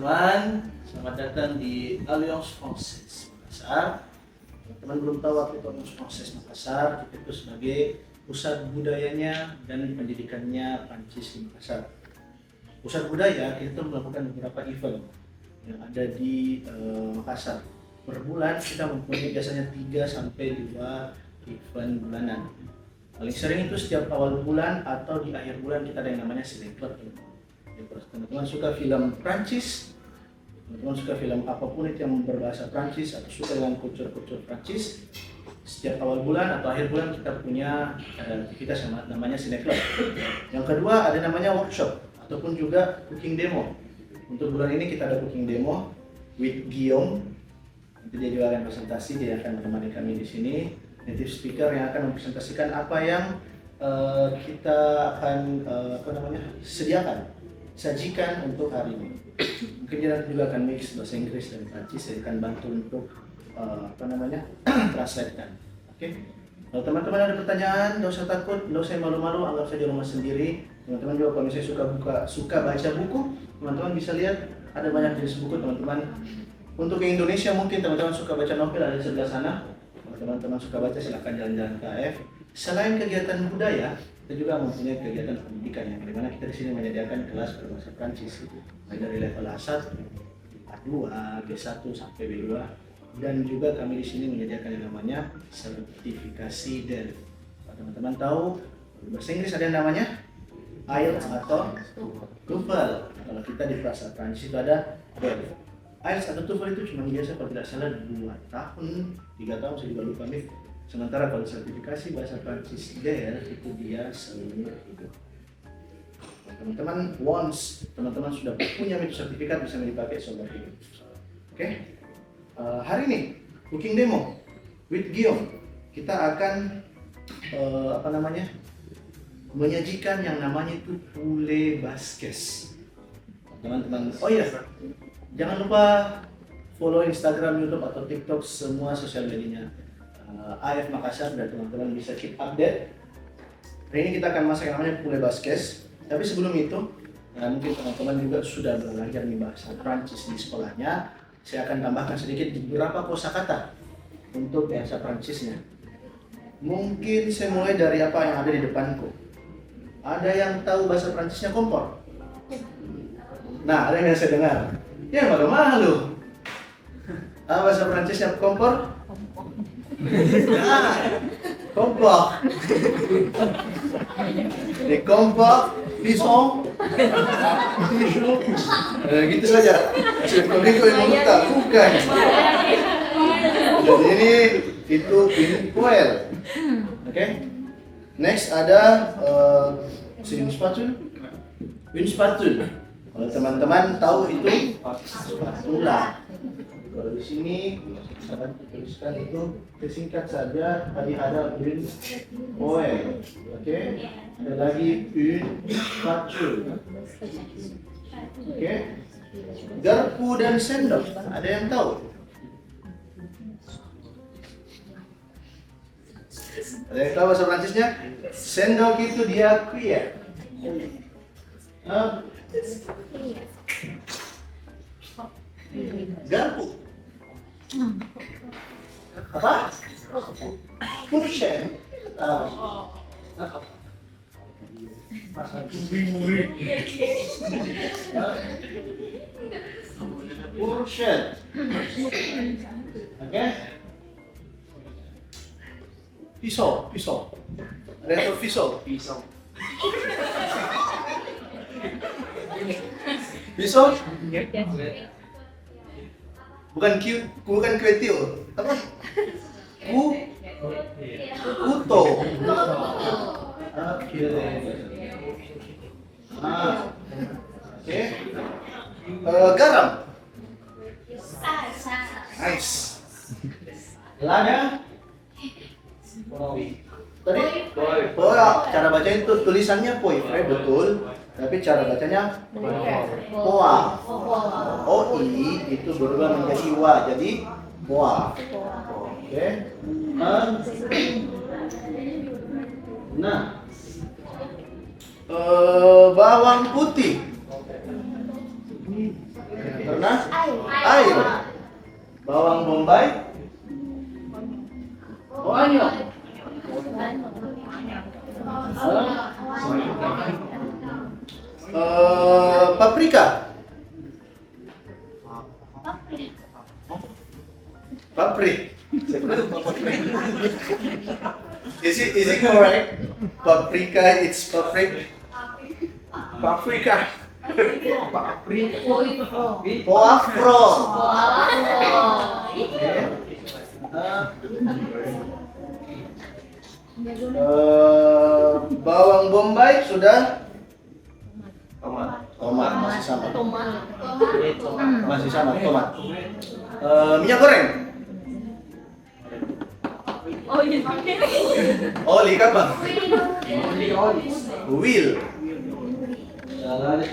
teman-teman, selamat datang di Alliance Française Makassar. Teman-teman belum tahu apa itu Alliance Française Makassar, kita itu sebagai pusat budayanya dan pendidikannya Prancis di Makassar. Pusat budaya kita melakukan beberapa event yang ada di Makassar. Per bulan kita mempunyai biasanya 3 sampai 2 event bulanan. Paling sering itu setiap awal bulan atau di akhir bulan kita ada yang namanya Sinekler. Teman-teman suka film Prancis, teman-teman suka film apapun itu yang berbahasa Prancis atau suka dengan kultur-kultur Prancis, setiap awal bulan atau akhir bulan kita punya aktivitas yang namanya Sinekler. Yang kedua ada namanya workshop ataupun juga cooking demo. Untuk bulan ini kita ada cooking demo with Guillaume. Nanti dia juga akan presentasi, dia akan menemani kami di sini. Native speaker yang akan mempresentasikan apa yang kita akan sediakan, sajikan untuk hari ini. Mungkin dia nanti juga akan mix bahasa Inggris dan Prancis, saya akan bantu untuk translate-kan. Oke. Kalau teman-teman ada pertanyaan, nggak usah takut, nggak usah malu-malu, anggap saja rumah sendiri. Teman-teman juga kalau misalnya suka baca buku, teman-teman bisa lihat ada banyak jenis buku teman-teman. Untuk yang Indonesia mungkin teman-teman suka baca novel, ada di sebelah sana. Kalau teman-teman suka baca silahkan jalan-jalan ke AF. Selain kegiatan budaya, kita juga mempunyai kegiatan pendidikan yang dimana kita di sini menyediakan kelas berbahasa Prancis mulai dari level A1, A2, B1 sampai B2, dan juga kami di sini menyediakan yang namanya sertifikasi DEL. Teman-teman tahu bahasa Inggris ada yang namanya IELTS atau TOEFL. Kalau kita di bahasa Prancis itu ada DEL. IELTS atau TOEFL itu cuma biasa kalau tidak salah 2 tahun, 3 tahun, saya juga lupa nih. Sementara kalau sertifikasi bahasa Prancis DEL itu dia seumur hidup. Teman-teman, once teman-teman sudah punya itu sertifikat bisa dipakai seumur hidup. Oke? Hari ini cooking demo with Guillaume kita akan menyajikan yang namanya itu poulet basques. Teman-teman, oh iya, jangan lupa follow Instagram, YouTube atau TikTok, semua sosial medianya AF Makassar, dan teman-teman bisa keep update. Hari ini kita akan masak yang namanya poulet basques. Tapi sebelum itu, mungkin teman-teman juga sudah belajar nih bahasa Prancis di sekolahnya. Saya akan tambahkan sedikit beberapa kosakata untuk bahasa Prancisnya. Mungkin saya mulai dari apa yang ada di depanku. Ada yang tahu bahasa Prancisnya kompor? Nah, ada yang saya dengar. Ya malu-malu. Bahasa Prancisnya kompor? Kompok. Di kompok, pisong, tisu, gitu saja. Sekoliko yang melutak, bukan. Jadi ini itu pinpoel. Oke. Next ada sering spatula. Spatula. Kalau teman-teman tahu itu spatula. Kalau di sini saya tuliskan itu singkat saja, tadi ada une oil, oke? Ada lagi une spatule, oke? Garpu dan sendok, ada yang tahu? Ada yang tahu bahasa Prancisnya? Sendok itu dia cuillère. Garpu. Apa? Fourchette. Fourchette. Oke. Pisau. Ada yang tahu pisau? Pisau? Bukan kuetil. Apa? Kuto. Oke. Garam. Nice. Lada. Tadi? Cara bacanya itu tulisannya poivre, betul. Tapi cara bacanya poa. OI itu berubah menjadi wa, jadi poa. Oke. Nah, bawang putih. Karena air. Bawang bombay. Onion. Paprika. Papri. Is it correct? Paprika, it's paprika. Paprika. Poafro. Bawang bombay sudah. Tomat masih sama. Masih sama tomat. Minyak goreng. Oli apa? Wheel.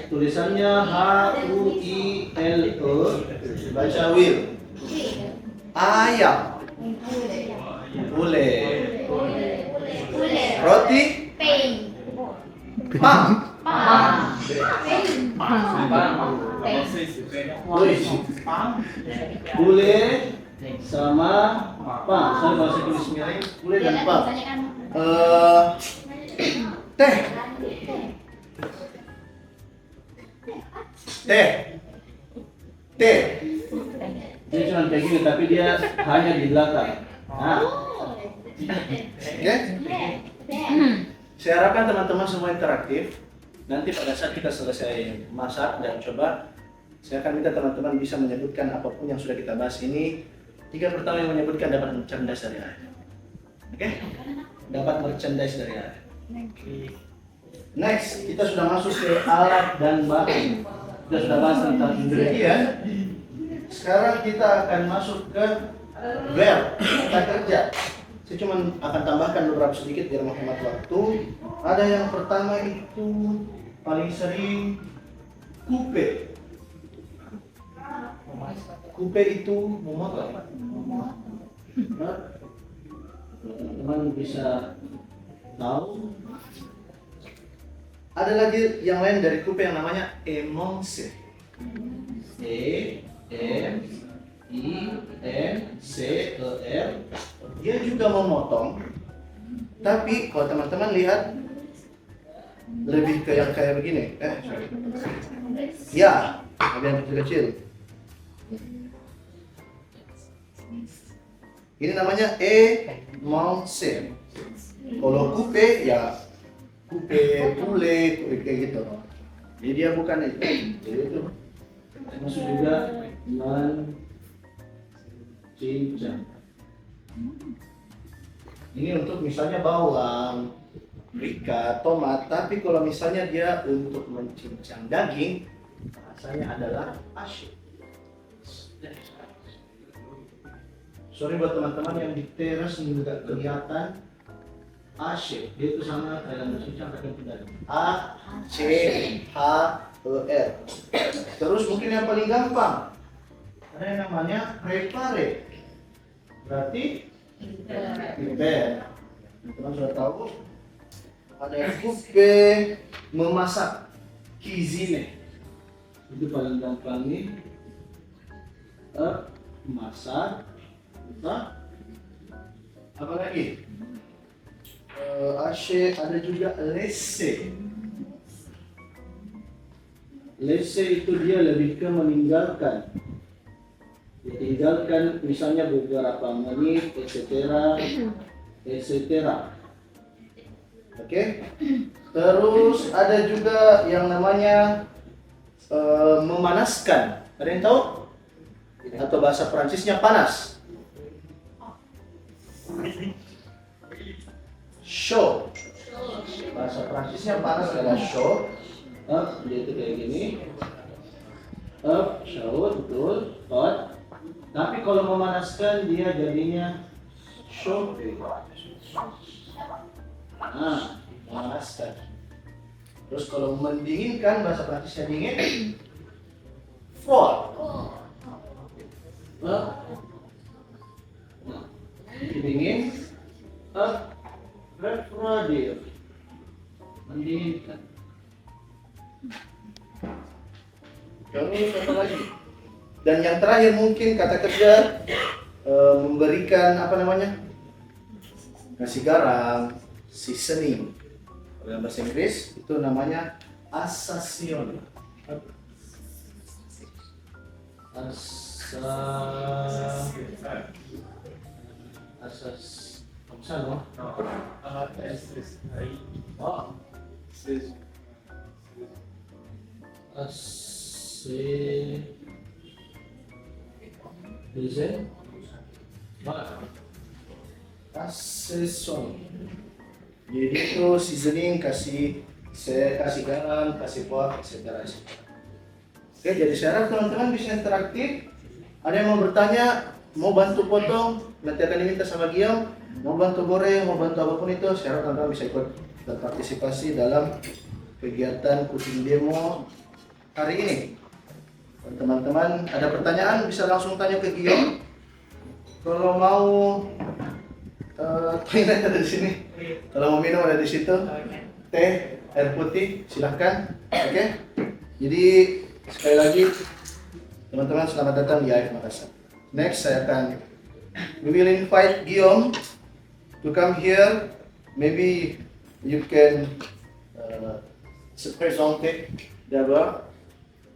Tulisannya H-U-I-L-E. Baca wheel. Ayam. Ule. Roti. Pang. Ule sama pang. Saya bahasa Inggris miring. Ule dan pang. Teh. Teh. Dia cuma kayak gini, tapi dia hanya di belakang. Nah. Oke? Saya harapkan teman-teman semua interaktif. Nanti pada saat kita selesai masak dan coba, saya akan minta teman-teman bisa menyebutkan apapun yang sudah kita bahas ini. 3 pertama yang menyebutkan dapat merchandise dari air. Oke? Dapat merchandise dari air. Next, kita sudah masuk ke alat dan bahan. Kita sudah bahas tentang ingredient. Sekarang kita akan masuk ke verb, kata kerja. Saya cuma akan tambahkan beberapa sedikit biar menghemat waktu. Ada yang pertama itu paling sering coupe. Coupe itu memotong. Teman bisa tahu. Ada lagi yang lain dari coupe yang namanya émincer. E-M-I-N-C-E-R. Dia juga memotong, tapi kalau teman-teman lihat lebih ke yang kayak begini. Ya, ada yang kecil-kecil. Ini namanya émincer. Kalau coupe ya coupe pule kayak gitu. Jadi dia bukan itu. Jadi itu termasuk juga mencincang. Ini untuk misalnya bawang, paprika, tomat. Tapi kalau misalnya dia untuk mencincang daging, bahasanya adalah haché. Sorry buat teman-teman yang di teras nggak kelihatan. Haché, dia itu sama kayak mencincang daging daging. A-C-H-E-R. Terus mungkin yang paling gampang ada yang namanya prepare. Berarti prepare. Teman sudah tahu. Ada yang coupe, memasak, cuisine. Itu paling gampang nih. Masak. Apa lagi? Haché, ada juga laisser. Laisser itu dia lebih ke meninggalkan. Ditinggalkan misalnya beberapa menit, etc. Oke? Terus ada juga yang namanya memanaskan. Ada yang tahu? Atau bahasa Prancisnya panas. Chaud. Bahasa Prancisnya panas adalah chaud. Dia itu kayak gini. Chaud, betul. Hot. Tapi kalau memanaskan dia jadinya chauffe. Memanaskan. Terus kalau mendinginkan bahasa Prancisnya dingin. Froid. Dingin. Refroidir. Mendinginkan. Terus apa lagi? Dan yang terakhir mungkin kata kerja memberikan apa namanya? Kasih garam, seasoning. Kalau dalam bahasa Inggris itu namanya assassion. Assassin. Jadi itu seasoning, kasih garam, kasih kuah, etc. Oke, jadi saya harap teman-teman bisa interaktif. Ada yang mau bertanya, mau bantu potong, nanti akan diminta sama Giam, mau bantu goreng, mau bantu apapun itu, saya harap teman-teman bisa ikut dan partisipasi dalam kegiatan cooking demo hari ini. Teman-teman ada pertanyaan bisa langsung tanya ke Giam. Kalau mau toilet ada di sini. Kalau mau minum ada di situ. Teh, air putih, silahkan. Oke. Jadi sekali lagi teman-teman selamat datang di AF Makassar. Next we will invite Guillaume to come here. Maybe you can se présenter d'abord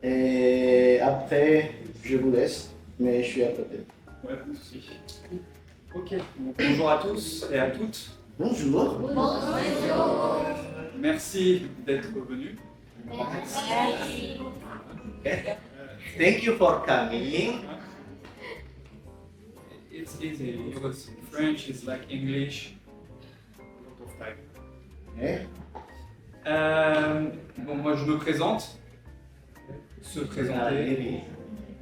et après je vous laisse, mais je suis à côté. Ouais, pas de souci. Ok, donc bonjour à tous et à toutes. Bonjour. Merci d'être venus. Okay. Thank you for coming. It's easy because French is like English. A lot of time. Okay. Bon, moi je me présente. Se présenter.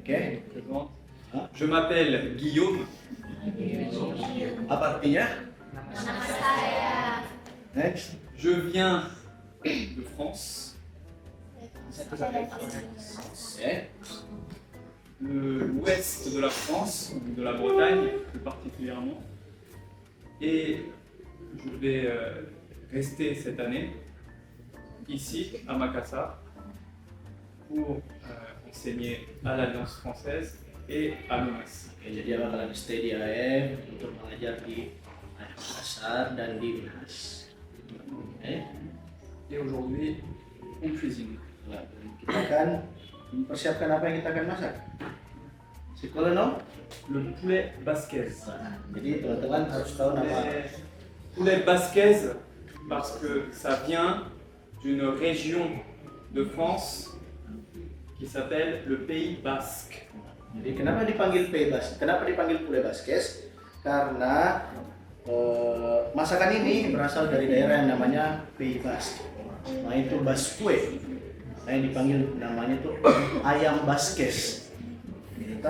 Okay. Je me présente. Je m'appelle Guillaume. Apa artinya? Next. Je viens de France, Okay. de l'ouest de la France, de la Bretagne plus particulièrement. Et je vais rester cette année ici à Makassar pour enseigner à l'Alliance française et à l'OMAS. Oke, jadi dia bakalan stay di AF untuk mengajar di AF Makassar dan di UNAS. Oke. Et aujourd'hui, on cuisine. Nah, kita akan mempersiapkan apa yang kita akan masak. C'est quoi le nom? Le poulet basquez. Nah, jadi teman-teman harus tahu nama. Poulet basquez parce que ça vient d'une région de France qui s'appelle le Pays Basque. Jadi kenapa dipanggil Kenapa dipanggil poulet basquez? Karena masakan ini berasal dari daerah yang namanya Pays Basque. Nah itu basque. Nah yang dipanggil namanya itu ayam basquez. Gitu.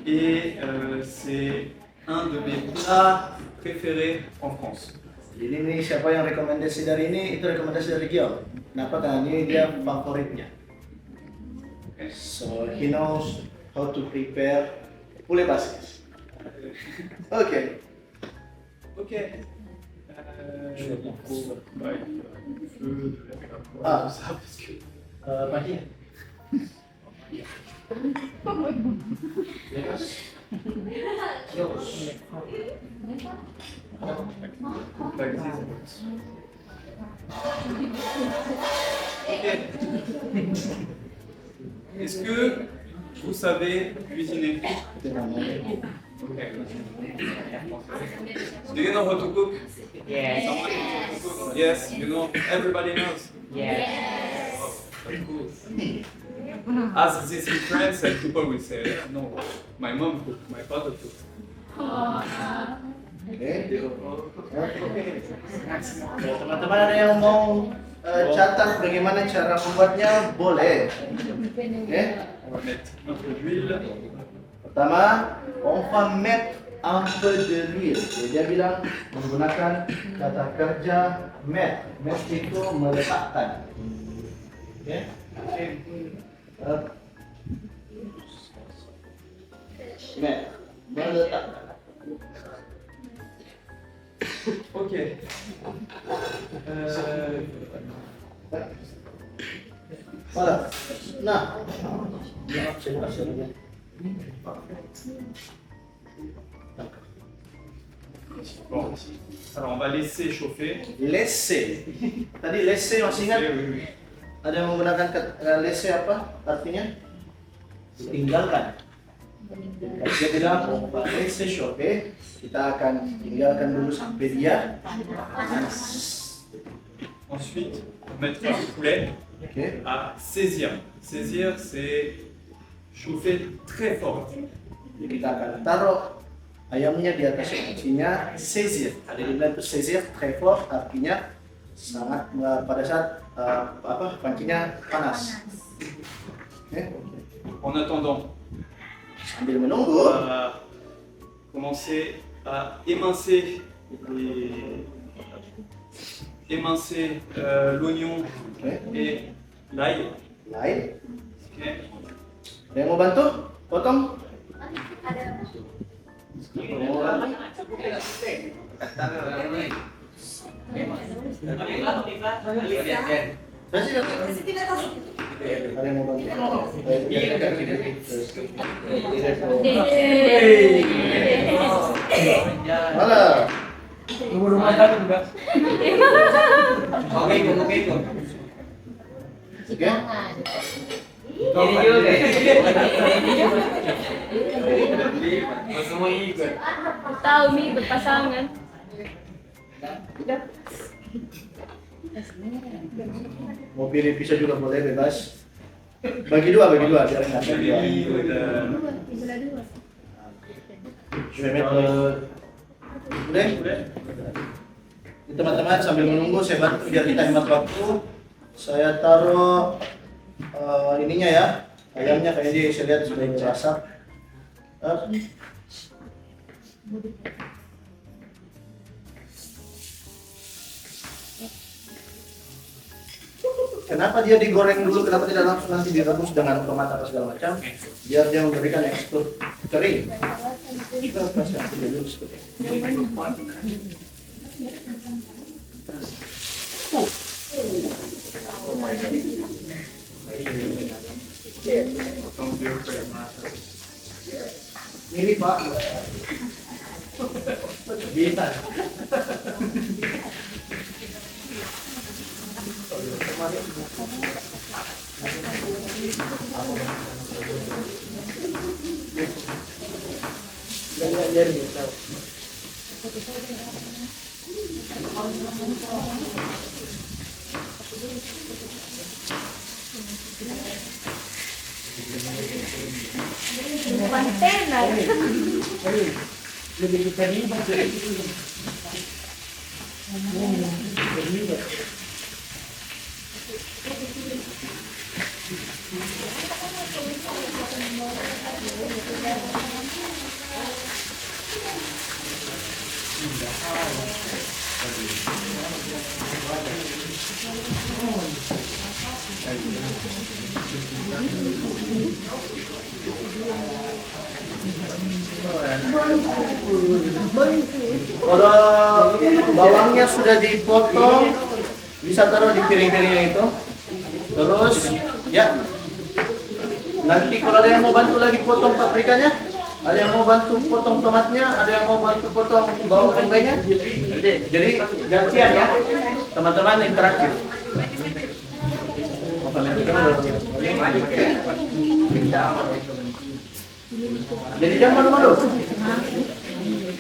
Et c'est un de mes plats préférés en France. Jadi ini siapa yang rekomendasi dari ini? Itu rekomendasi dari Guillaume. Kenapa? Karena ini dia favoritnya. So he knows how to prepare poulet basquez. Okay. Ok. Il faut du feu, de la Ah. tout ça parce que. Pagi. Ok. Est-ce que vous savez cuisiner? Okay. Do you know how to cook? Yes. Someone knows how to cook? Yes, you know, everybody knows. Yes. Cool. Ask this in France and people will say, no, my mom cooked, my father cooked. Ya, teman-teman ada yang mau catat bagaimana cara membuatnya boleh. Oke. On va mettre un peu d'huile. Pertama, on va mettre un peu de l'huile. Jadi dia bilang menggunakan kata kerja met. Met itu meletakkan. Oke. Met, meletakkan. Ok. Voilà. Nah, saya kasih lagi. Bon. Alors on va laisser chauffer. Laisser. Tadi laisser masih ingat? Oui, oui. Ada yang menggunakan kata laisser apa artinya? Tinggalkan. Dia bilang on va laisser chauffer. Kita akan tinggalkan dulu sampai dia panas. Ensuite, on mettra le poulet Oke. à saisir. Saisir, c'est chauffer très fort. Jadi kita akan taruh ayamnya di atas pancinya saisir. Ada di bilang itu saisir très fort artinya sangat pada saat pancinya panas. Oke. En attendant, Sambil on menunggu, va commencer à émincer l'oignon oke. et l'ail. Lain. Ok. Ada yang mau bantu? Potong? Ada yang mau bantu? Kasih, ada yang mau bantu? Mana? Oke. Tahu nih berpasangan. Mau pilih pisau juga boleh bebas. Bagi dua biar nggak J'ai bagi mis dua. Je vais mettre, udah? Jadi, teman-teman sambil menunggu saya bantu biar kita hemat waktu. Saya taruh ininya ya, ayamnya kayaknya saya lihat sudah masak. Kenapa dia digoreng dulu? Kenapa tidak langsung nanti direbus dengan tomat atau segala macam? Biar dia memberikan tekstur kering. Kita kasih dulu seperti ini. Ini Pak. Bisa. Kalau bawangnya sudah dipotong, bisa taruh di piring-piringnya itu. Terus, ya. Nanti kalau ada yang mau bantu lagi potong paprikanya, ada yang mau bantu potong tomatnya, ada yang mau bantu potong bawang bombaynya. Jadi gantian ya, teman-teman yang terakhir. Jadi jangan malu-malu.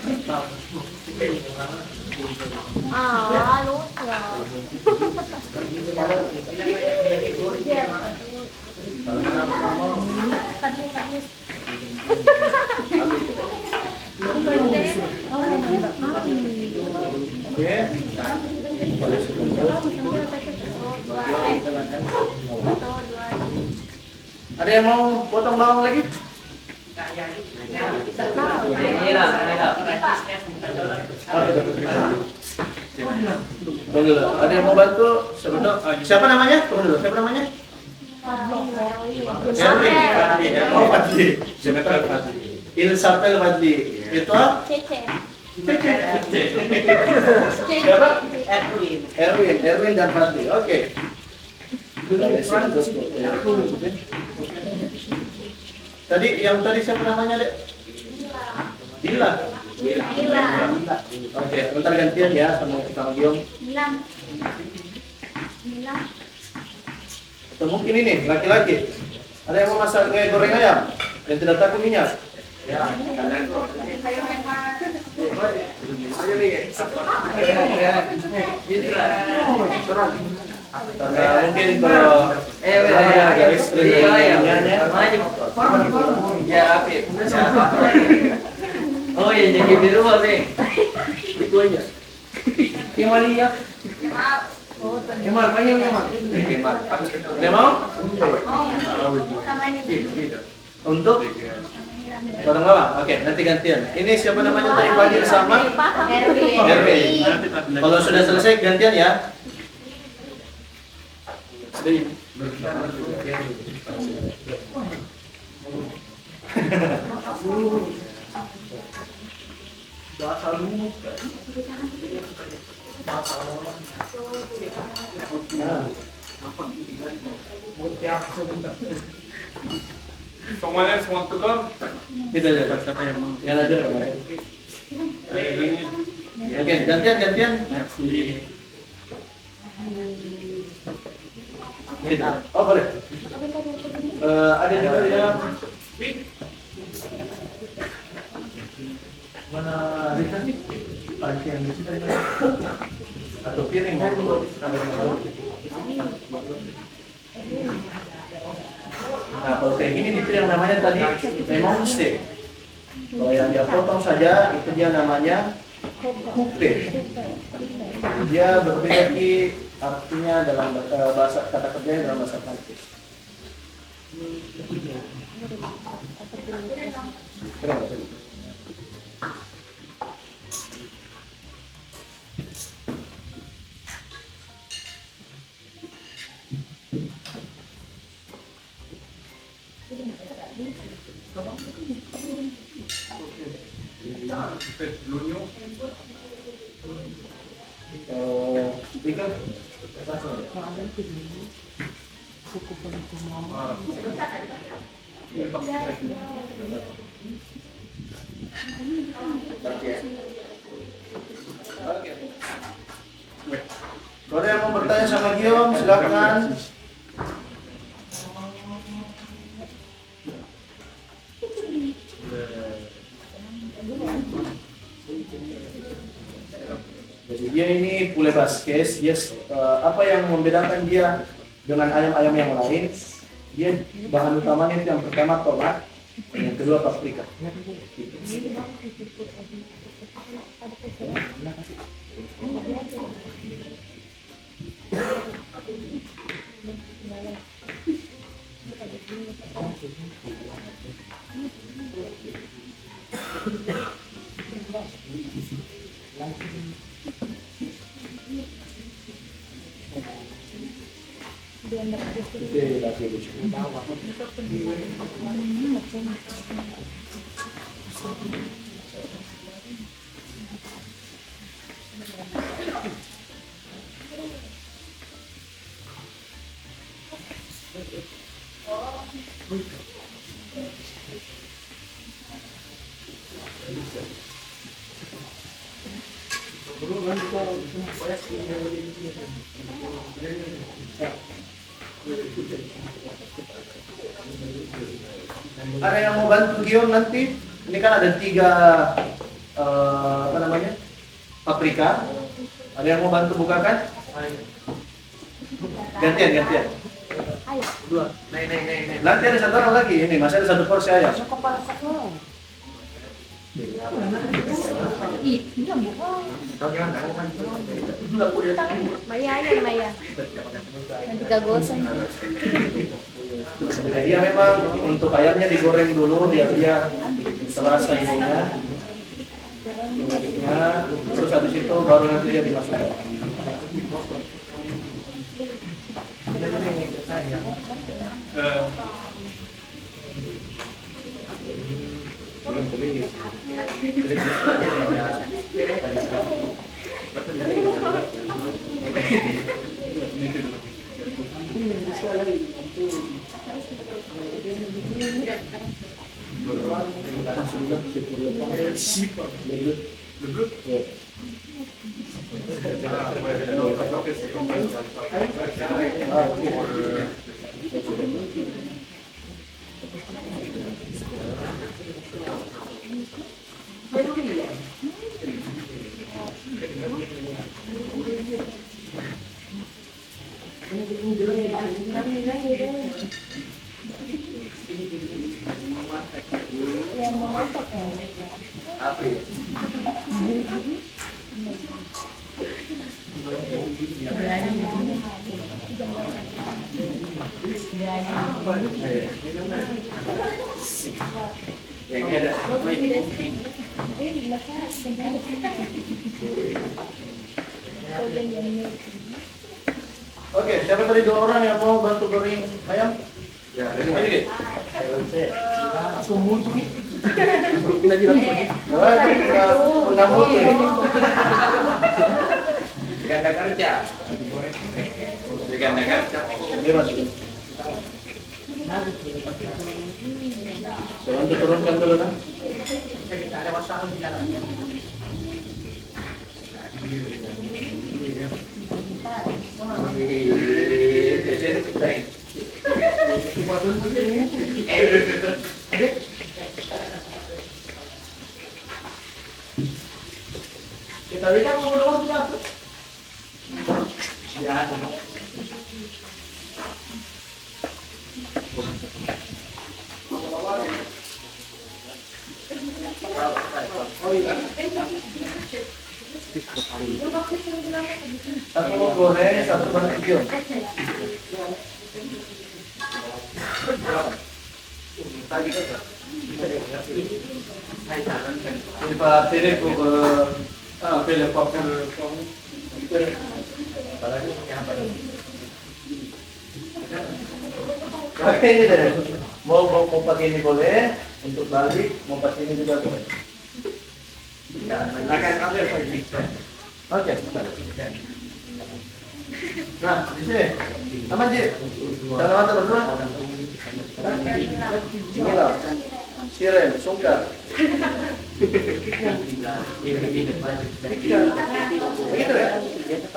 Lupa. Ada yang mau potong bawang lagi? Tunggu dulu. Ada yang mau bantu? Siapa namanya? Tunggu dulu. Siapa namanya? Erwin. Oh, Fadli. Il s'appelle Fadli. Itu? Siapa? Erwin dan Fadli. Oke. Tadi siapa namanya, Dek? Dila. Gila. Oke, bentar gantian ya sama Kang Giong. Bilang. Bilang. Atau mungkin ini laki-laki. Ada yang mau masak goreng ayam yang tidak takut minyak? Ya. Karena mungkin kalau agak ekstrim minyak. Oh iya, jadi di rumah nih. Itu aja. Kemal ya. Kemal, panggil Kemal. Kemal. Udah mau? Untuk bareng lama? Oke, nanti gantian. Ini siapa namanya tadi Fadil sama Hermi. Kalau sudah selesai gantian ya. Semuanya semua tukar. Kita aja siapa yang mau. Yang ada kemarin. Oke, gantian. Oh boleh. Ada juga di dalam. Mana Rita? Panci yang di situ. Atau piring mau. Nah, kalau kayak gini itu yang namanya tadi memang steak. Kalau yang dia potong saja itu dia namanya coupe. Dia berbeda artinya dalam bahasa kata kerjanya dalam bahasa Prancis. L'oignon. Ikan. Kalau ada yang mau bertanya sama Giom, silakan. Jadi dia ini poulet basques, apa yang membedakan dia dengan ayam-ayam yang lain? Dia bahan utamanya itu yang pertama tomat, yang kedua paprika. Ada yang mau bantu Giom nanti? Ini kan ada 3 apa namanya? Paprika. Ada yang mau bantu bukakan? Gantian. Dua. Naik. Nanti ada 1 orang lagi. Ini masih ada 1 porsi ayam. Maya yan, Maya. Nanti gagosan. Dia memang untuk ayamnya digoreng dulu biar dia serasa ininya. Terus habis itu baru nanti dia dimasukkan. Le bleu. Oke, siapa tadi 2 orang yang mau bantu goreng ayam? Ya, Ayo, Git. Ganda kerja. Ganda kerja. Jangan diturunkan dulu kan? Kita lihat mau doang tidak? Ya. Satu mau goreng, satu barbecue. Jadi Pak Tere ke pilih popcorn. Pakai ini deh. Mau pakai ini boleh, untuk balik mau pakai ini juga boleh. Oke. Nah, di sini. Aman, Ji. Jangan mata berdua. Inilah. Siren, sungkar. Begitu ya?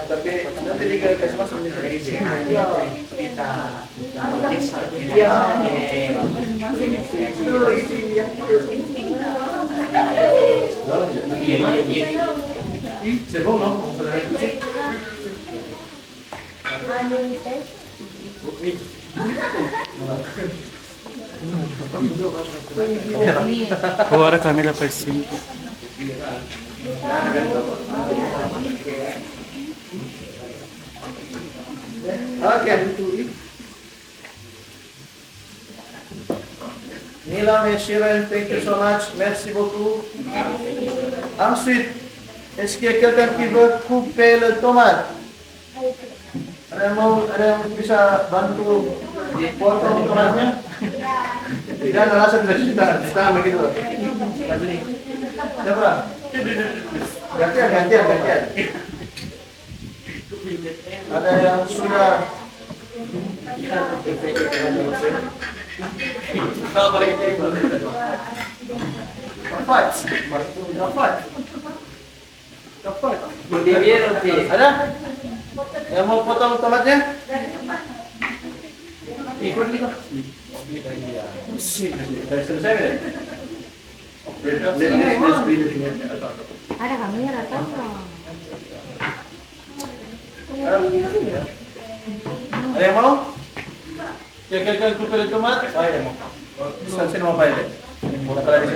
Tapi nanti dikasih masuk. C'est bon, non? Agora a câmera para cima. Oke. Nila, Shiren, thank you so much. Merci beaucoup. Ensuite, est-ce qu'il y a quelqu'un qui veut couper le tomate? Ada yang bisa bantu potong tomatnya? Jangan rasa tidak kita begitu. Siapa? Gantian. Ada yang sudah Kapat. Ada? Yang mau potong tomatnya? Ikut nih. Selesai ya? Ada kamera atau? Ada yang mau? Ya kalian kumpul tomat? Saya mau. Sini mau apa ya?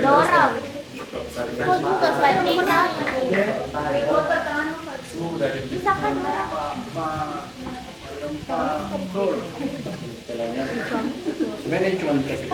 Dorong. Kok buka slide kita? Bisa kan? Sebenarnya cuma dikasih.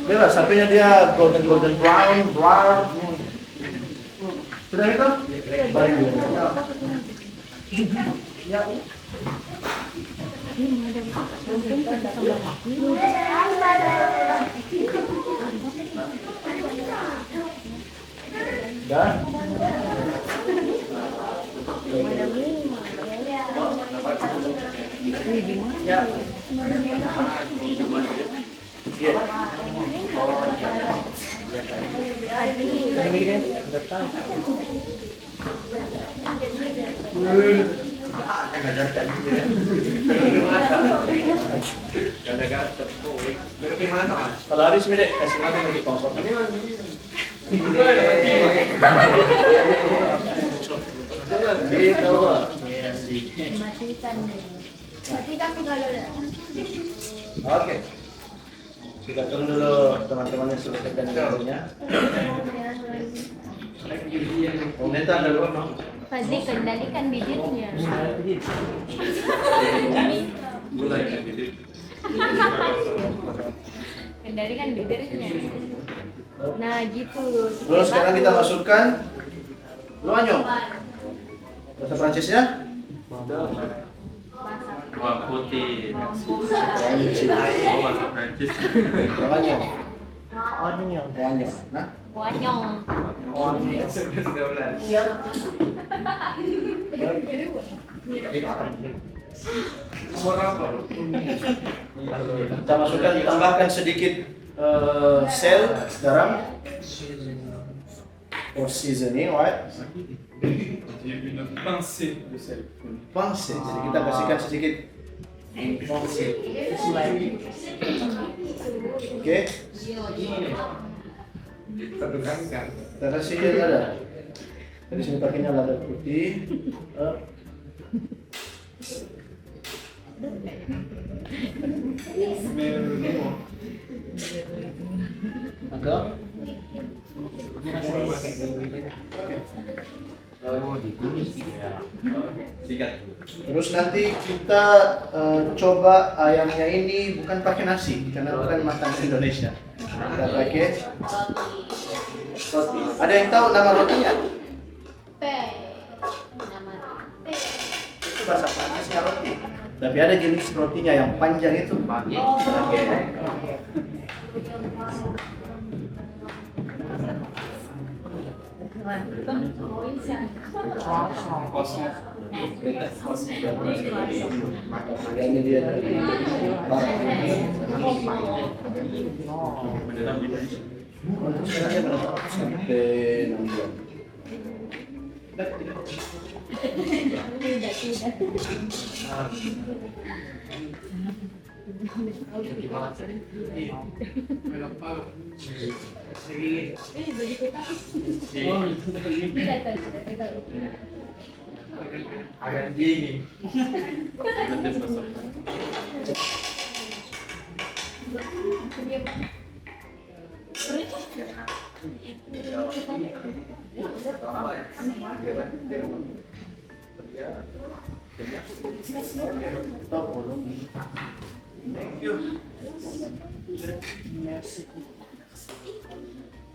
Bebas, sapinya dia golden brown. Sudah itu? Balik dulu. Dah. Ya. Kalau habis Dek, kasih lagi lagi konsol. Oke. Kita tunggu dulu teman-teman yang selesaikan videonya. Komentar dulu, no? Fadli, kendalikan bibirnya. Kendalikan bibirnya. Nah, gitu. Terus sekarang kita masukkan loanyong. Bahasa Prancisnya? Wah, putih. Loanyong. Loanyong. Nah, Wanyong. kita masukkan, tambahkan sedikit sel garam for seasoning, right? Une pincée de sel. Pangsit. Jadi kita kasihkan sedikit pangsit. Oke. Kita kasih lada. Dari sini pakainya lada putih. Mais non. Agak. Terus nanti kita coba ayamnya ini bukan pakai nasi karena bukan makanan Indonesia. Kita pakai roti. Ada yang tahu nama rotinya? Itu bahasa Prancisnya roti. Tapi ada jenis rotinya yang panjang itu. Ini dia dari barat. Untuk sekarang dia menetap sampai 6 bulan.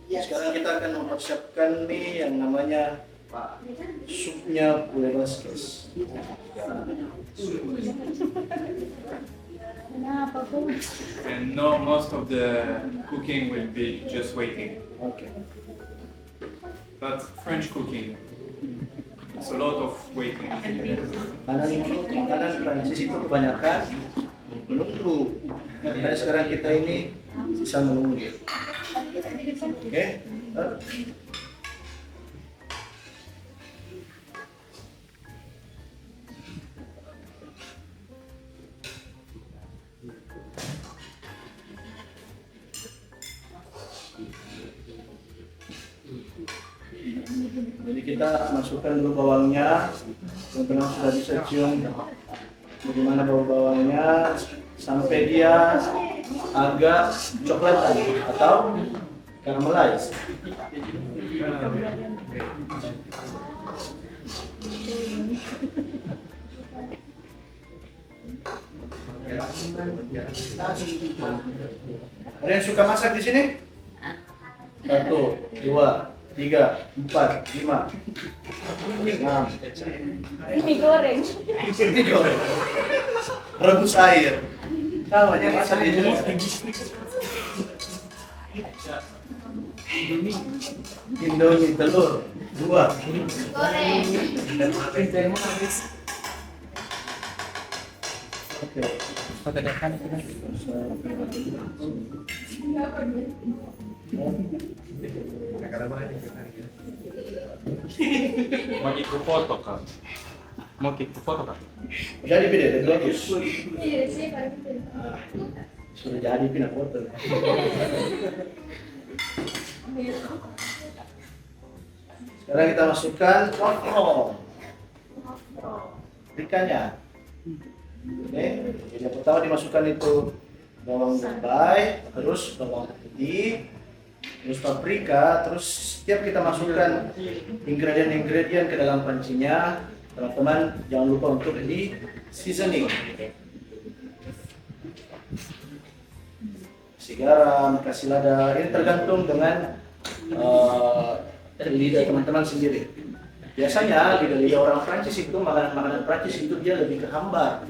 Sekarang kita akan mempersiapkan nih yang namanya supnya Pule Vasquez. And no, most of the cooking will be just waiting. Oke. But French cooking, it's a lot of waiting. Makanan Prancis itu kebanyakan menunggu. Nah, sekarang kita ini bisa menunggu. Oke. Jadi kita masukkan dulu bawangnya. Teman-teman sudah bisa cium bagaimana bau bawangnya sampai dia agak coklatan atau caramelize. Ada yang suka masak di sini? 1, 2, 3, 4, 5, 6. Mie goreng. Ini goreng. Rebus air. Tahu aja masak di sini. Indomie telur 2. Goreng. Oke. Mau ikut foto kak? Mau ikut foto kak? Jadi beda, ada bagus. Iya sih, paling Sudah jadi pindah foto. Sekarang kita masukkan offroad. Ikannya. Oke, jadi yang pertama dimasukkan itu bawang bombay, terus bawang putih, terus paprika, terus setiap kita masukkan ingredient-ingredient ke dalam pancinya, teman-teman jangan lupa untuk di seasoning. Kasih garam, kasih lada, ini tergantung dengan lidah teman-teman sendiri. Biasanya lidah orang Prancis itu makanan Prancis itu dia lebih ke hambar.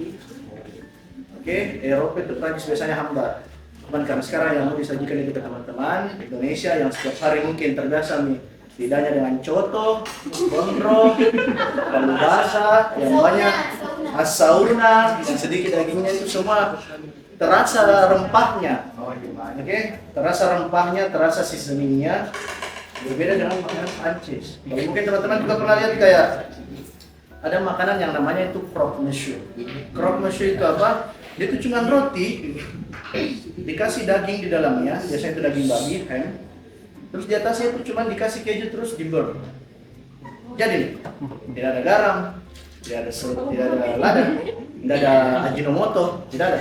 Oke, Eropa itu Prancis biasanya hambar. Cuman karena sekarang yang mau disajikan itu ke teman-teman Indonesia yang setiap hari mungkin terbiasa nih lidahnya dengan coto, gondrong, palu basah, yang banyak asauna, yang sedikit dagingnya itu semua terasa rempahnya. Oke, terasa rempahnya, terasa seasoningnya. Berbeda dengan makanan Prancis. Kalau mungkin teman-teman juga pernah lihat kayak ada makanan yang namanya itu croque monsieur. Croque monsieur itu apa? Dia itu cuma roti, dikasih daging di dalamnya, biasanya itu daging babi, ham. Terus di atasnya itu cuma dikasih keju terus di burn. Jadi tidak ada garam, tidak ada lada, tidak ada ajinomoto, tidak ada.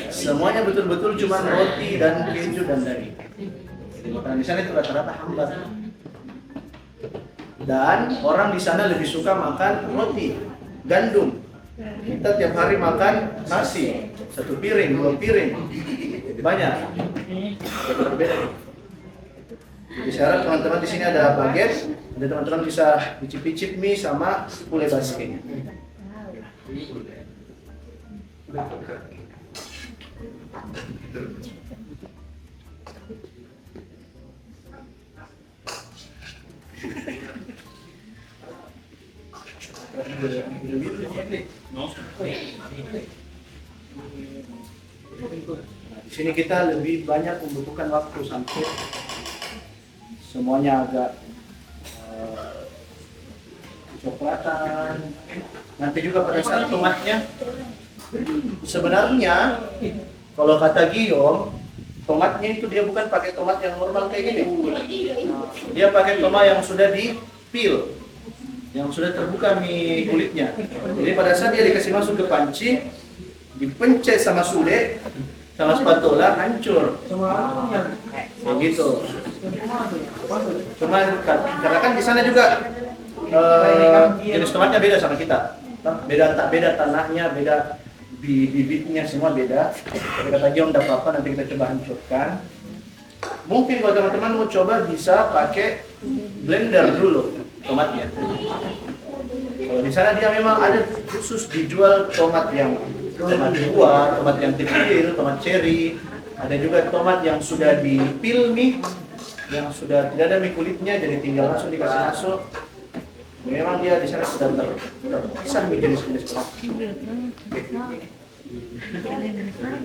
Semuanya betul-betul cuma roti dan keju dan daging. Jadi makanan di sana itu rata-rata hambar. Dan orang di sana lebih suka makan roti, gandum. Kita tiap hari makan nasi, 1 piring, 2 piring, banyak. Berbeda. Jadi saya harap teman-teman di sini ada baget, jadi teman-teman bisa icip-icip mie sama poulet basque. Non, Di sini kita lebih banyak membutuhkan waktu sampai semuanya agak coklatan. Nanti juga pada saat tomatnya, sebenarnya kalau kata Guillaume, tomatnya itu dia bukan pakai tomat yang normal kayak gini. Dia pakai tomat yang sudah di peel, yang sudah terbuka mie kulitnya. Jadi pada saat dia dikasih masuk ke panci, dipencet sama sude, sama spatula, hancur. Begitu. Cuman karena kan di sana juga jenis tomatnya beda sama kita. Beda tanahnya, beda bibitnya, semua beda. Jadi kata Giom, tidak apa-apa, nanti kita coba hancurkan. Mungkin kalau teman-teman mau coba bisa pakai blender dulu tomatnya. Kalau di sana dia memang ada khusus dijual tomat yang tomat buah, tomat yang kecil, tomat cherry. Ada juga tomat yang sudah dipil mie, yang sudah tidak ada mie kulitnya, jadi tinggal langsung dikasih masuk. Memang dia di sana sudah terpisah mie jenis-jenis tomat. Makanya ini kan.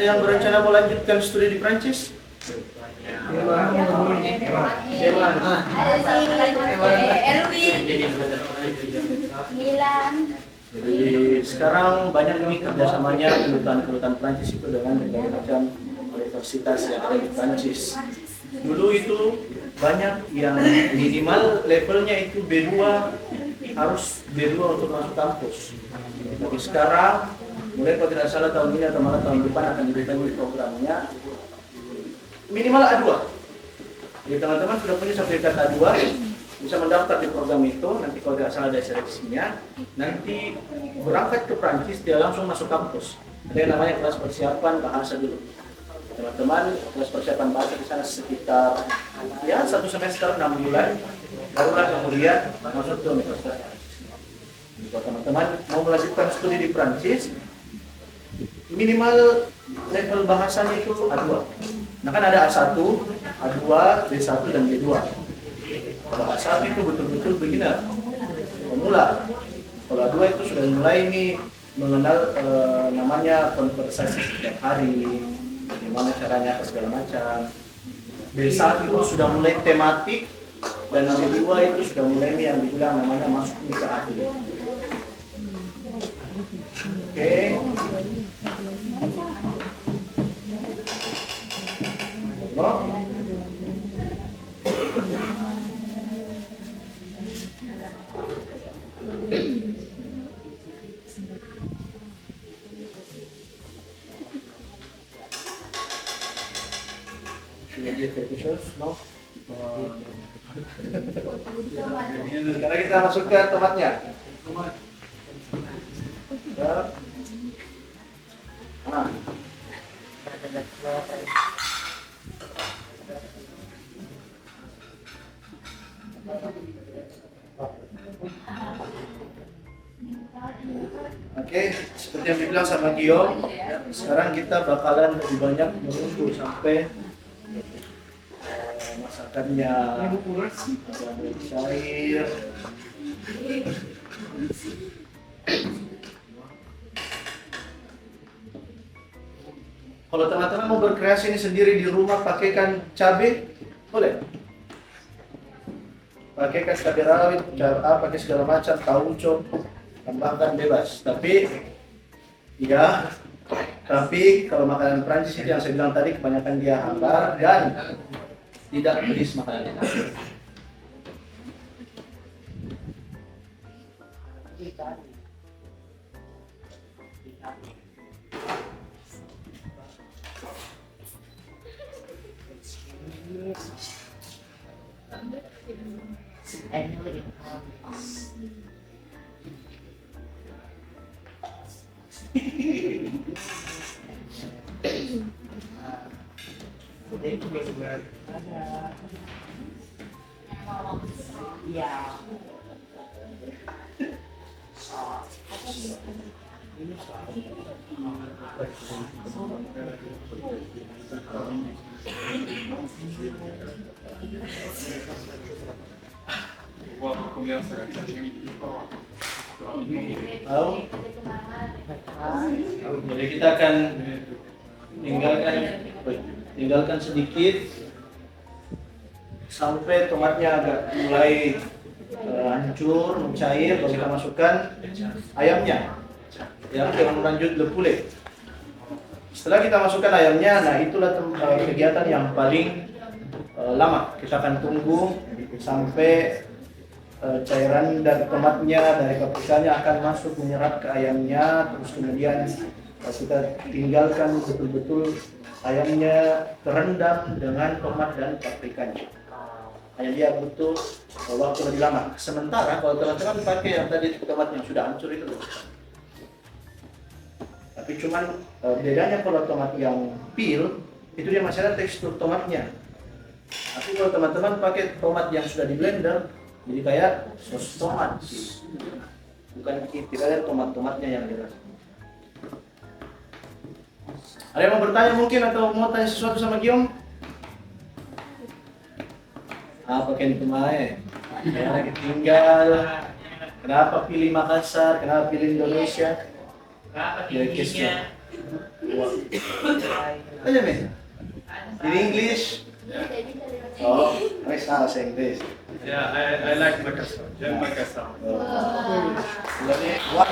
yang berencana mau lanjutkan studi di Prancis? Emang. Ada si Erwin, Milan. Jadi sekarang banyak nih kerjasamanya kedutaan Prancis itu dengan berbagai macam universitas yang ada di Prancis. Dulu itu banyak yang minimal levelnya itu B2, harus B2 untuk masuk kampus. Tapi sekarang mulai kalau tidak salah tahun ini atau malah tahun depan akan dibuka programnya minimal A2. Jadi teman-teman sudah punya sertifikat A2 bisa mendaftar di program itu. Nanti kalau tidak salah ada seleksinya, nanti berangkat ke Prancis dia langsung masuk kampus. Ada yang namanya kelas persiapan bahasa dulu. Teman-teman, kelas persiapan bahasa di sana sekitar ya 1 semester 6 bulan, barulah kemudian masuk ke universitas. Kalau teman-teman mau melanjutkan studi di Prancis, minimal level bahasanya itu A2. Nah kan ada A1, A2, B1 dan B2. Kalau A1 itu betul-betul beginner, pemula. Kalau A2 itu sudah mulai nih mengenal namanya konversasi setiap hari, gimana caranya apa segala macam. B1 itu sudah mulai tematik, dan B2 itu sudah mulai nih yang dibilang namanya masuk ke ahli. Oke. No? No? Sekarang kita masuk ke tomatnya. Ya. Nah. Oke, seperti yang dibilang sama Gio, sekarang kita bakalan lebih banyak menunggu sampai masakannya agak cair. Kalau teman-teman mau berkreasi ini sendiri di rumah, pakaikan cabai, boleh. Pakaikan cabai rawit, pakai segala macam, tauco, tambahkan bebas. Tapi kalau makanan Prancis itu yang saya bilang tadi kebanyakan dia hambar dan tidak pedis makanannya. Voir combien ça va faire. Tahu? Jadi kita akan tinggalkan sedikit sampai tomatnya agak mulai hancur, mencair, baru kita masukkan ayamnya. Yang jangan lanjut le poulet. Setelah kita masukkan ayamnya, nah itulah kegiatan yang paling lama. Kita akan tunggu sampai cairan dari tomatnya, dari paprikanya akan masuk menyerap ke ayamnya, terus kemudian kita tinggalkan betul-betul ayamnya terendam dengan tomat dan paprikanya. Hanya dia butuh waktu lebih lama. Sementara kalau teman-teman pakai yang tadi tomat yang sudah hancur itu, tapi cuman bedanya kalau tomat yang peel itu dia masih ada tekstur tomatnya. Tapi kalau teman-teman pakai tomat yang sudah di blender, jadi kayak sos tomat, bukan tidak ada tomat-tomatnya yang dirasa. Ada yang mau bertanya mungkin atau mau tanya sesuatu sama Giom? Apa kan kemarin? Saya lagi tinggal. Kenapa pilih Makassar? Kenapa pilih Indonesia? Kenapa Ya, tingginya? Aja nih. In English. Oh, nice house English. Yeah, I like Makassar. J'aime Makassar. Why?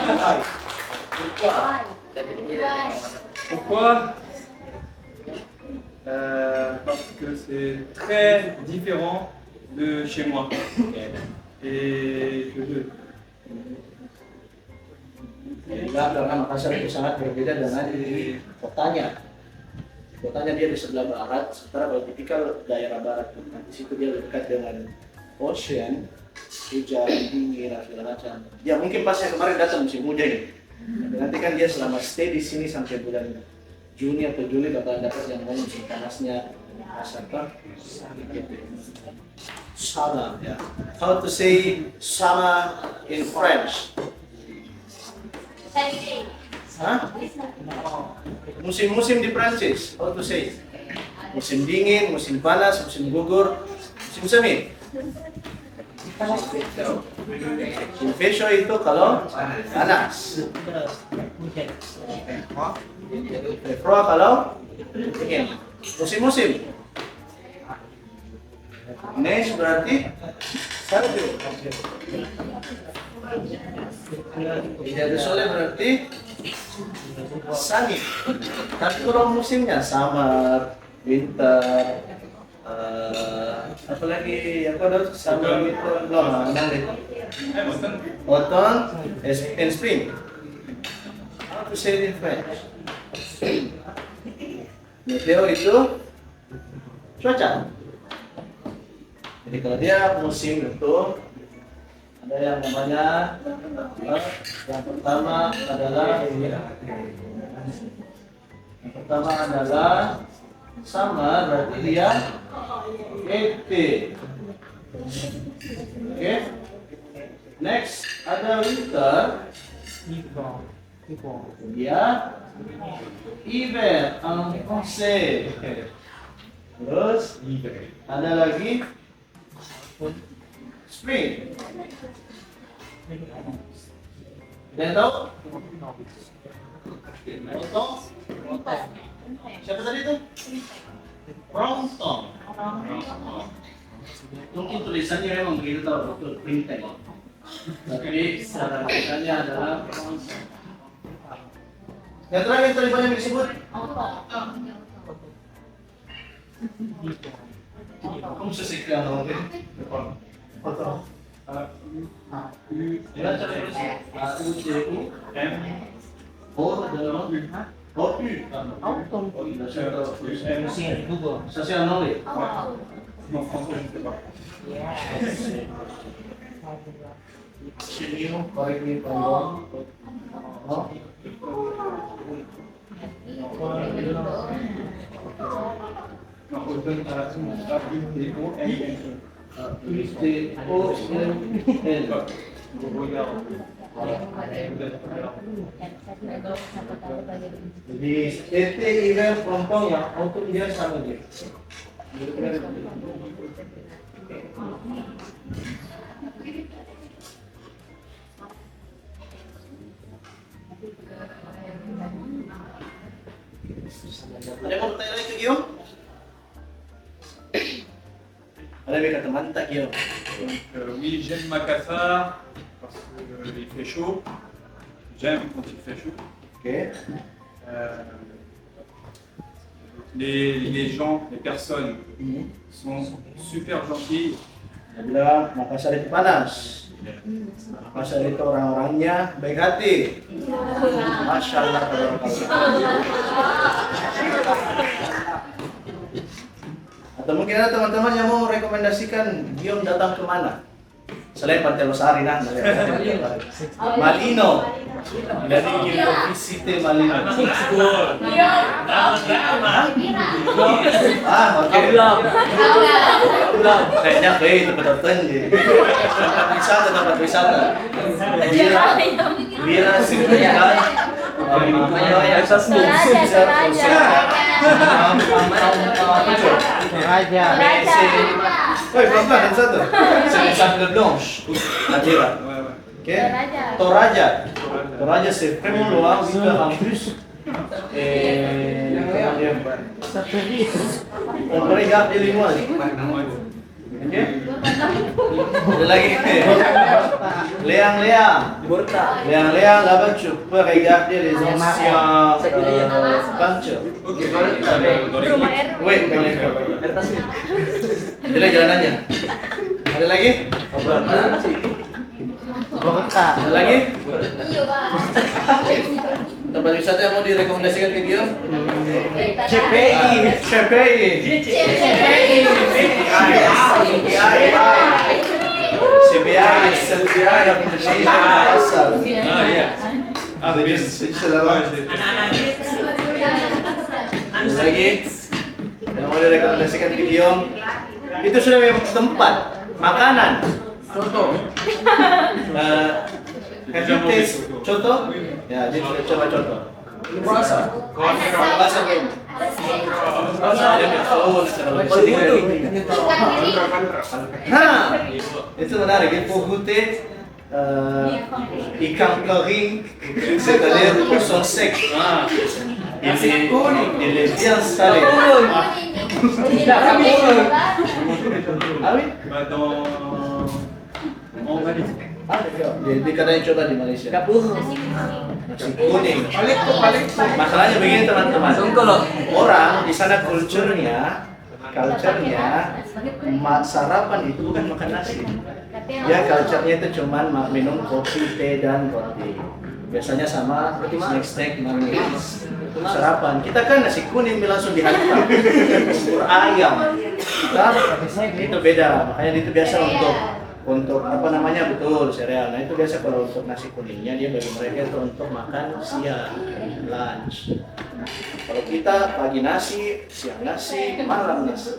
Pourquoi Parce que c'est très différent de chez moi. Et Enggak, karena Makassar itu sangat berbeda dengan di kotanya. Kotanya dia di sebelah barat, sementara kalau tipikal daerah barat, di situ dia dekat dengan ocean, hujan, dingin, dan segala macam. Ya mungkin pas yang kemarin datang musim hujan ini. Nanti kan dia selama stay di sini sampai bulan Juni atau Juli bakal dapat yang musim panasnya Makassar kan? Summer, ya. How to say summer in French? Hah? Musim-musim di Prancis, how to say? Musim dingin, musim panas, musim gugur, musim semi. Musim Fesho itu kalau panas. Froid kalau dingin. Musim-musim. Neige berarti salju. Tidak ada sole berarti sunny. Tapi kalau musimnya summer, winter, apa lagi yang ada summer, winter, belum autumn, and spring. How to say it in French? Meteo itu cuaca. Jadi kalau dia musim itu ada yang namanya yang pertama adalah summer, berarti dia été. Oke. Next ada winter. Dia hiver en français. Terus ada lagi spring. Dan tahu? Pronto? Siapa tadi itu? Pronto. Mungkin tulisannya memang begitu tahu betul printing. Tapi secara tulisannya adalah pronto. Yang terakhir tadi banyak disebut? Kamu sesekali ngomong foto. Ya, cara tulis A-U-T-U-M. O adalah O-U. Social knowledge. non français, je sais pas. Sini correct me if I'm wrong. Non, automne à U-T-O-M-N-E. U-T-O-M-N. Jadi TT event kelompok yang untuk dia sama dia. Ada yang mau bertanya lagi Gio? Ada yang kata mantap Gio? Oui, j'aime Makassar parce qu'il fait chaud. J'aime quand il fait chaud. Oke. Les gens, les personnes sont super gentilles. Dia bilang Makassar itu panas. Makassar itu orang-orangnya baik hati. Masya Allah. Atau mungkin ada teman-teman yang mau rekomendasikan Giom datang ke mana? Selain Pantai Losari nah, Malino. Jadi Giom visite Malino. Oke. Kayaknya itu kedatang jadi. Tempat wisata. Bira Singkaya. Raja. Oi, pelan-pelan yang satu. Sable Blanche. Adira. Ok. Toraja. Toraja c'est vraiment loin, 8 heures en plus. Regarde les moi. Ok? Ada lagi. Leang-leang. Leang-leang là-bas tu peux regarder les anciens peintures. Oui, dans les Ada lagi jalanannya. Ada lagi? Ada lagi? Iyo ba? Tempat wisata yang mau direkomendasikan ke dia? CPI. CPI, CPI yang Indonesia asal. Ah, yeah. Ah, Jadi, bien. selamat. Ouais, j'ai- Ada lagi yang mau direkomendasikan ke dia? Itu sudah memang tempat makanan. Contoh. Have you taste contoh? Ya, jadi sudah coba contoh. Bahasa belum? Nah, itu menarik. Il faut goûter ikan kering, c'est-à-dire poisson sec. Ah, il est bien salé. Ah oui? Bah, dans... En Malaisie. Jadi katanya coba di Malaysia. Nasi kuning. Masalahnya begini teman-teman. Orang di sana culture-nya sarapan itu bukan makan nasi. Ya culture-nya itu cuman minum kopi, teh dan roti. Biasanya sama snack-snack manis. Itu sarapan. Kita kan nasi kuning langsung dihantam. Bubur ayam. Kita itu beda. Makanya itu biasa untuk apa namanya betul sereal. Nah itu biasa kalau untuk nasi kuningnya dia bagi mereka itu untuk makan siang, lunch. Kalau kita pagi nasi, siang nasi, malam nasi.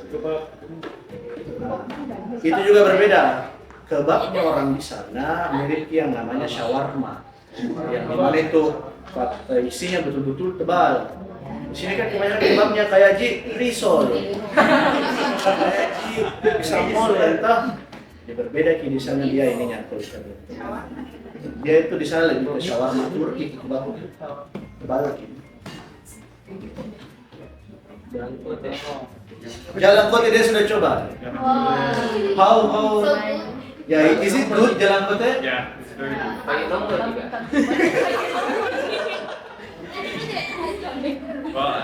Itu juga berbeda. Kebabnya orang di sana mirip yang namanya shawarma. Yang dimana itu isinya betul-betul tebal. Di sini kan kebanyakan kebabnya kayak risol, kayak pisang mol, entah. Dia berbeda di sana dia ininya tulisan. Dia itu di sana lebih ke shawarma Turki kebab tebal. Jalan Kote dia sudah coba. How ya is it good Jalan Kote? Yeah, it's very good. Well,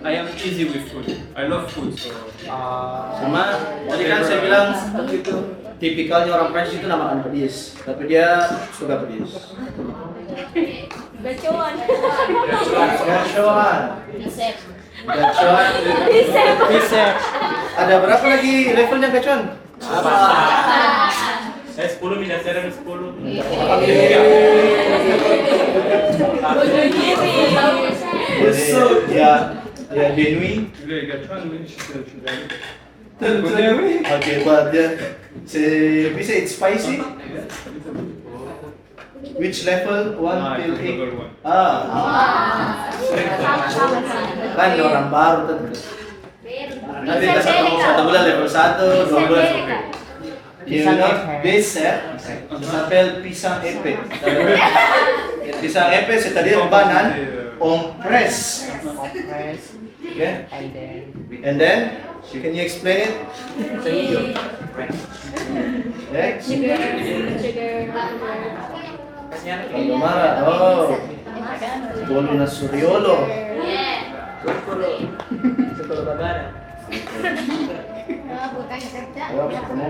I am easy with food. I love food, so... Sama tadi kan saya bilang tipikalnya orang Prancis itu nama makan pedis, tapi dia suka pedis. Gacuan. Gacoan. Isep. Gacoan. Isep. Ada berapa lagi levelnya gacoan? Saya 10 minat saya 10. Ya de nuit. Les gâteaux, oui, je suis allé. Ok, bah dia c'est bisa it's spicy. Which level? 1 till 8. level 1. Kan orang baru tentu. Nanti kita satu bulan level 1, 2 bulan oke. You know, dessert s'appelle pisang épais. Pisang épais c'est-à-dire banane on presse. Okay? And then, can you explain it? Next. Kalau marah, oh, bolo na suriolo. Ayo, ketemu.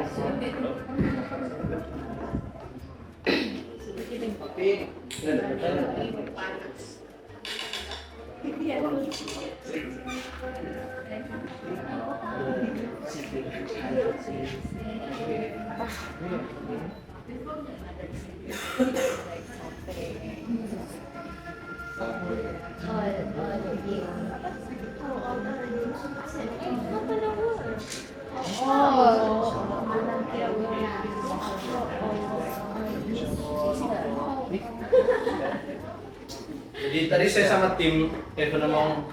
Jadi tadi saya sama tim ekonom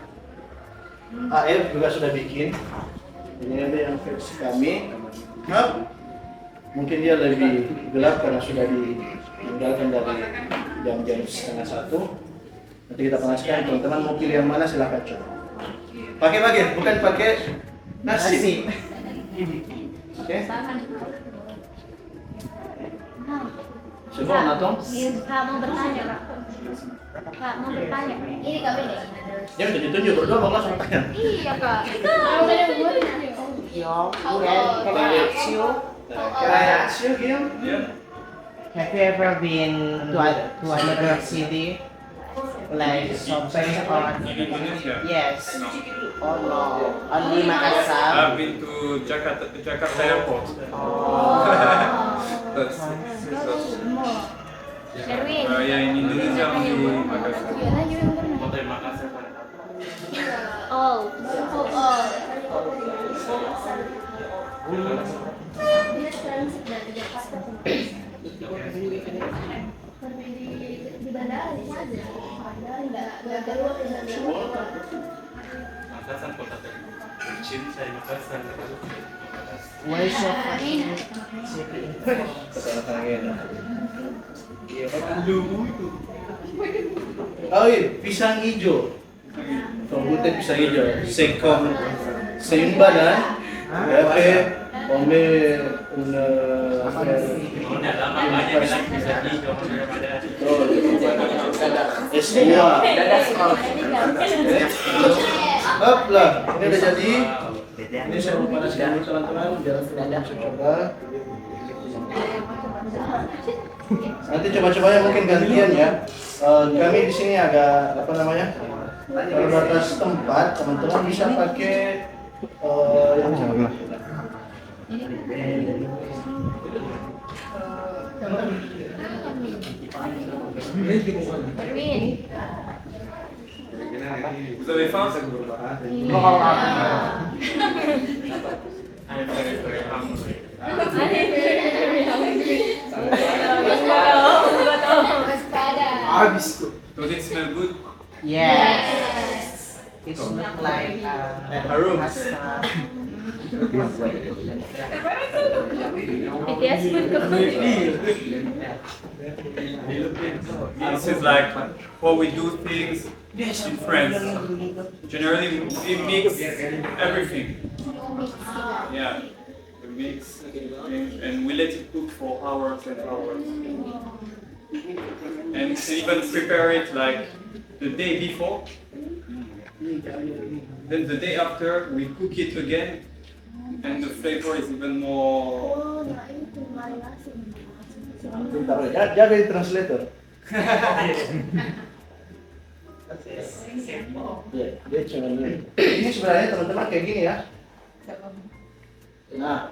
AF juga sudah bikin. Ini ada yang versi kami. Nah, mungkin dia lebih gelap karena sudah ditinggalkan dari jam-jam 12:30. Nanti kita panaskan, teman-teman mau pilih yang mana silahkan coba. Pakai bagian, bukan pakai nasi. Oke? Semua matang? Kak mau bertanya, Kak. Kak mau bertanya. Ini kami deh. Ya udah ditunjuk, berdua mau langsung tanya. Iya, Kak. Mau udah buat. Can I ask you? Can I ask you, Gil? Yeah. Have you ever been to another city? Like something or In Indonesia? yes? No. Oh no, only Makassar. I've been to Jakarta Airport. That's Sherwin. yeah, in Indonesia only Makassar. Oh. Oh. Di bandara aja. Makassar kota terkecil, saya Makassar. Where's your favorite city? Oh iya, pisang hijau. Pembuatan pisang hijau. Sekong seimbadan. Tapi kami una Udah lama banyak bilang bisa di S2. Up lah, ini udah jadi. Ini saya mau panaskan dulu teman-teman, jangan terlalu coba. Nanti coba-cobanya mungkin gantian ya. Kami di sini agak apa namanya? Terbatas tempat, teman-teman bisa pakai yang mana? Sherwin. Vous avez faim? Does it smell good? Yes. It's not like Harum. pasta. BTS pun This is like how we do things in France. Generally, we mix everything. Yeah, we mix things and we let it cook for hours and hours. And even prepare it like the day before. Then the day after, we cook it again, and the flavor is even more. Bentar, jaga di translator. Ya, dia cuma ini sebenarnya teman-teman kayak gini ya. Nah.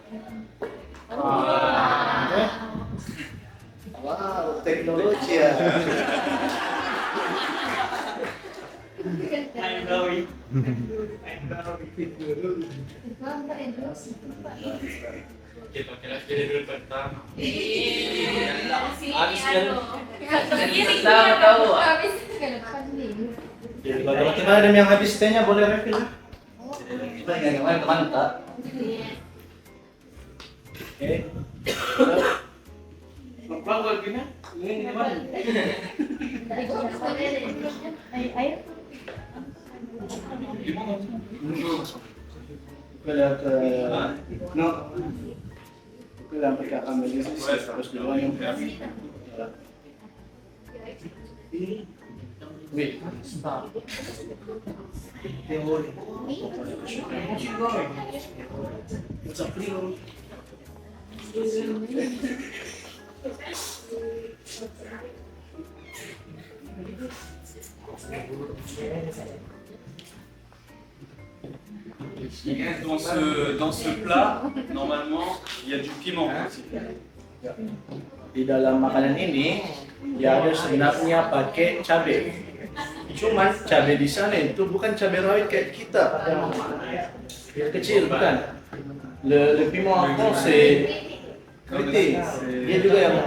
Oke. Wow, teknologi ya. Kita kira dulu pertama. Habis Tahu. Kalau teman-teman ada yang habis tehnya boleh refill ya. Sebenarnya gimana teman tak? Oke. Bang gini? Ini gimana? Air. Lihat no. Itu yang pakai kamera ini terus dulu yang wait. Teori. What's up, Leo? Dans ce plat, normalement, il y a du piment aussi. Di dalam makanan ini dia ada sebenarnya pakai cabai. Cuman cabai di sana itu bukan cabai rawit kayak kita. Yang kecil bukan. Le piment français. Petit. Dia juga yang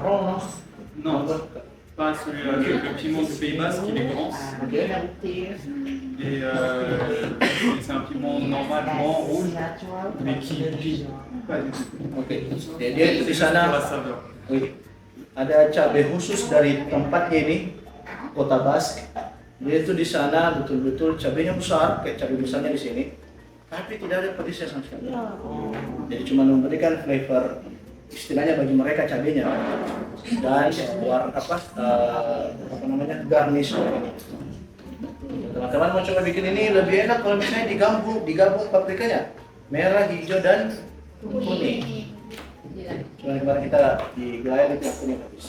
rond. Non, pas celui-là, le piment du Pays Basque, il est grand. Et c'est un piment normalement rouge, mais qui pique pas du tout. Oke. Dia itu di sana Pour la saveur. ada cabai khusus dari tempat ini kota Basque. Dia itu di sana betul-betul cabenya besar, kayak cabai besarnya di sini, tapi tidak ada pedesnya sama sekali. Jadi cuma memberikan flavor istilahnya bagi mereka cabenya dan apa namanya garnish. Teman-teman mau coba bikin ini lebih enak kalau misalnya digabung paprikanya merah, hijau dan kuning. Cuma kemarin kita di Gelayan itu kuning habis.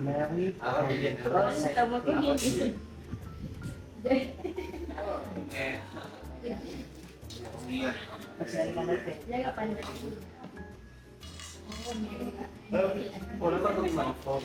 Mary. Jaga pandang. Wala pa ito